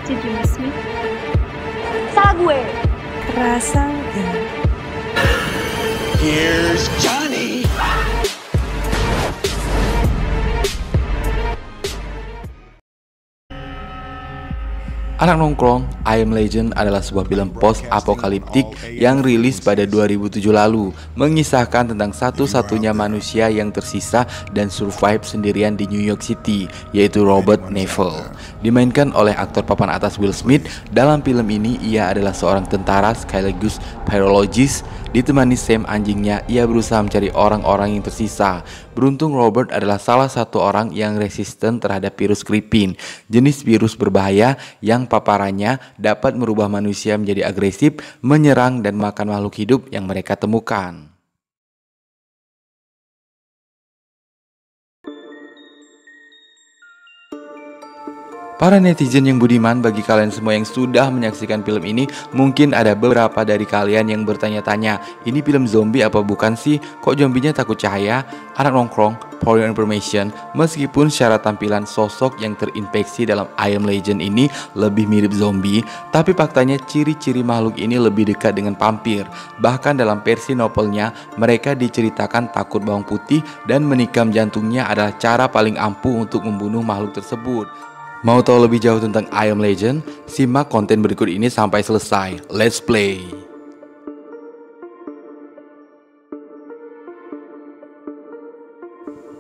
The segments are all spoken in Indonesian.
Did you miss me? Salah gue. Terasa enggak? Here's Johnny. Anak Nongkrong, I Am Legend adalah sebuah film post-apokaliptik yang rilis pada 2007 lalu, mengisahkan tentang satu-satunya manusia yang tersisa dan survive sendirian di New York City, yaitu Robert Neville. Dimainkan oleh aktor papan atas Will Smith. Dalam film ini, ia adalah seorang tentara sekaligus virologis. Ditemani Sam anjingnya, ia berusaha mencari orang-orang yang tersisa. Beruntung Robert adalah salah satu orang yang resisten terhadap virus Kripin, jenis virus berbahaya yang paparannya dapat merubah manusia menjadi agresif, menyerang dan makan makhluk hidup yang mereka temukan. Para netizen yang budiman, bagi kalian semua yang sudah menyaksikan film ini, mungkin ada beberapa dari kalian yang bertanya-tanya, ini film zombie apa bukan sih? Kok zombinya takut cahaya? Anak Nongkrong, for your information, meskipun secara tampilan sosok yang terinfeksi dalam I Am Legend ini lebih mirip zombie, tapi faktanya ciri-ciri makhluk ini lebih dekat dengan vampir. Bahkan dalam versi novelnya, mereka diceritakan takut bawang putih dan menikam jantungnya adalah cara paling ampuh untuk membunuh makhluk tersebut. Mau tahu lebih jauh tentang I Am Legend? Simak konten berikut ini sampai selesai. Let's play!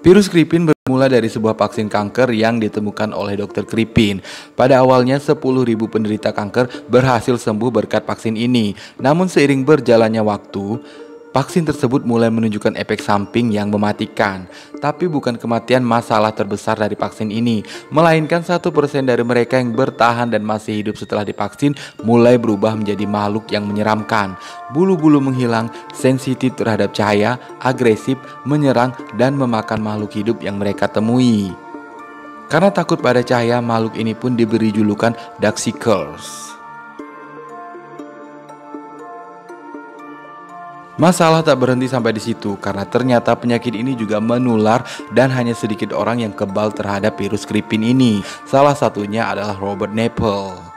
Virus Kripin bermula dari sebuah vaksin kanker yang ditemukan oleh Dr. Kripin. Pada awalnya 10.000 penderita kanker berhasil sembuh berkat vaksin ini. Namun seiring berjalannya waktu, vaksin tersebut mulai menunjukkan efek samping yang mematikan. Tapi bukan kematian masalah terbesar dari vaksin ini, melainkan 1% dari mereka yang bertahan dan masih hidup setelah divaksin mulai berubah menjadi makhluk yang menyeramkan. Bulu-bulu menghilang, sensitif terhadap cahaya, agresif, menyerang, dan memakan makhluk hidup yang mereka temui. Karena takut pada cahaya, makhluk ini pun diberi julukan Darkseekers. Masalah tak berhenti sampai di situ, karena ternyata penyakit ini juga menular dan hanya sedikit orang yang kebal terhadap virus Kripin ini. Salah satunya adalah Robert Neville.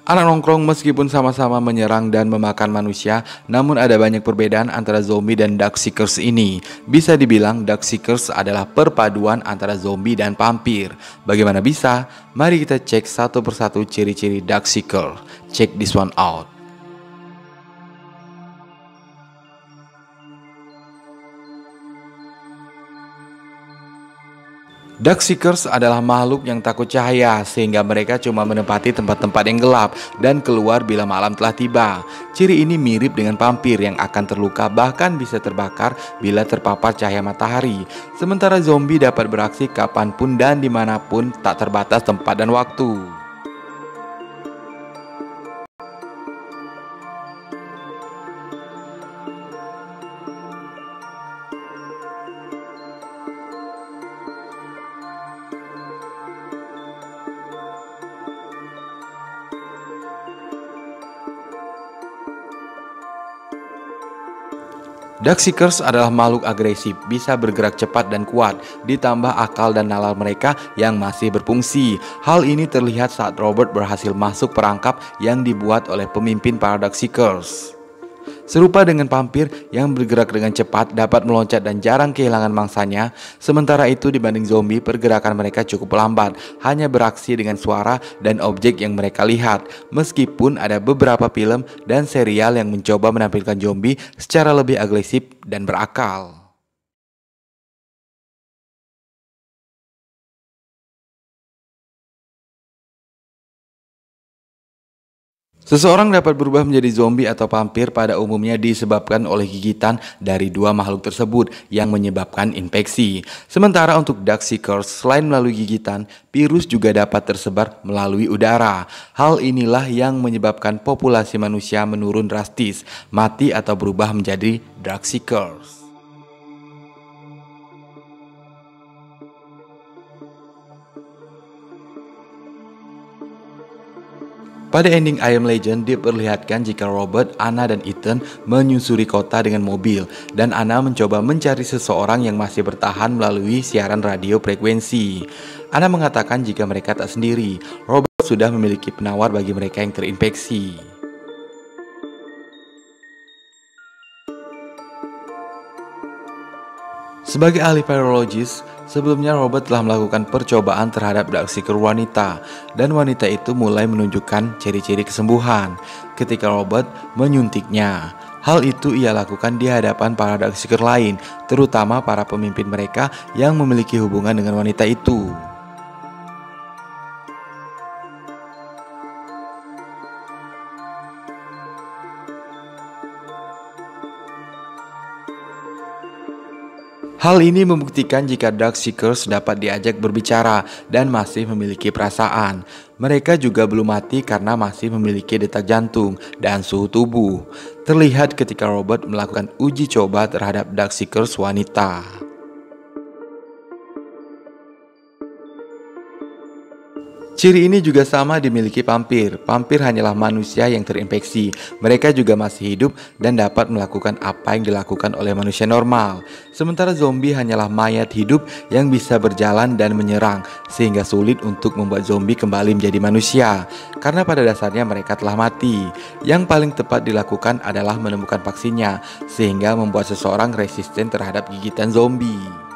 Anak Nongkrong, meskipun sama-sama menyerang dan memakan manusia, namun ada banyak perbedaan antara zombie dan Darkseekers ini. Bisa dibilang Darkseekers adalah perpaduan antara zombie dan vampir. Bagaimana bisa? Mari kita cek satu persatu ciri-ciri Darkseeker. Check this one out. Darkseekers adalah makhluk yang takut cahaya, sehingga mereka cuma menempati tempat-tempat yang gelap dan keluar bila malam telah tiba. Ciri ini mirip dengan vampir yang akan terluka, bahkan bisa terbakar bila terpapar cahaya matahari. Sementara zombie dapat beraksi kapanpun dan dimanapun, tak terbatas tempat dan waktu. Darkseekers adalah makhluk agresif, bisa bergerak cepat dan kuat, ditambah akal dan nalar mereka yang masih berfungsi. Hal ini terlihat saat Robert berhasil masuk perangkap yang dibuat oleh pemimpin para Darkseekers. Serupa dengan vampir yang bergerak dengan cepat, dapat meloncat dan jarang kehilangan mangsanya. Sementara itu dibanding zombie, pergerakan mereka cukup lambat, hanya beraksi dengan suara dan objek yang mereka lihat. Meskipun ada beberapa film dan serial yang mencoba menampilkan zombie secara lebih agresif dan berakal. Seseorang dapat berubah menjadi zombie atau vampir pada umumnya disebabkan oleh gigitan dari dua makhluk tersebut yang menyebabkan infeksi. Sementara untuk Darkseekers, selain melalui gigitan, virus juga dapat tersebar melalui udara. Hal inilah yang menyebabkan populasi manusia menurun drastis, mati atau berubah menjadi Darkseekers. Pada ending I Am Legend diperlihatkan jika Robert, Anna, dan Ethan menyusuri kota dengan mobil, dan Anna mencoba mencari seseorang yang masih bertahan melalui siaran radio frekuensi. Anna mengatakan jika mereka tak sendiri, Robert sudah memiliki penawar bagi mereka yang terinfeksi. Sebagai ahli virologis, sebelumnya Robert telah melakukan percobaan terhadap Darkseeker wanita, dan wanita itu mulai menunjukkan ciri-ciri kesembuhan ketika Robert menyuntiknya. Hal itu ia lakukan di hadapan para Darkseeker lain, terutama para pemimpin mereka yang memiliki hubungan dengan wanita itu. Hal ini membuktikan jika Darkseekers dapat diajak berbicara dan masih memiliki perasaan. Mereka juga belum mati karena masih memiliki detak jantung dan suhu tubuh. Terlihat ketika Robert melakukan uji coba terhadap Darkseekers wanita. Ciri ini juga sama dimiliki vampir. Vampir hanyalah manusia yang terinfeksi. Mereka juga masih hidup dan dapat melakukan apa yang dilakukan oleh manusia normal. Sementara zombie hanyalah mayat hidup yang bisa berjalan dan menyerang, sehingga sulit untuk membuat zombie kembali menjadi manusia, karena pada dasarnya mereka telah mati. Yang paling tepat dilakukan adalah menemukan vaksinnya, sehingga membuat seseorang resisten terhadap gigitan zombie.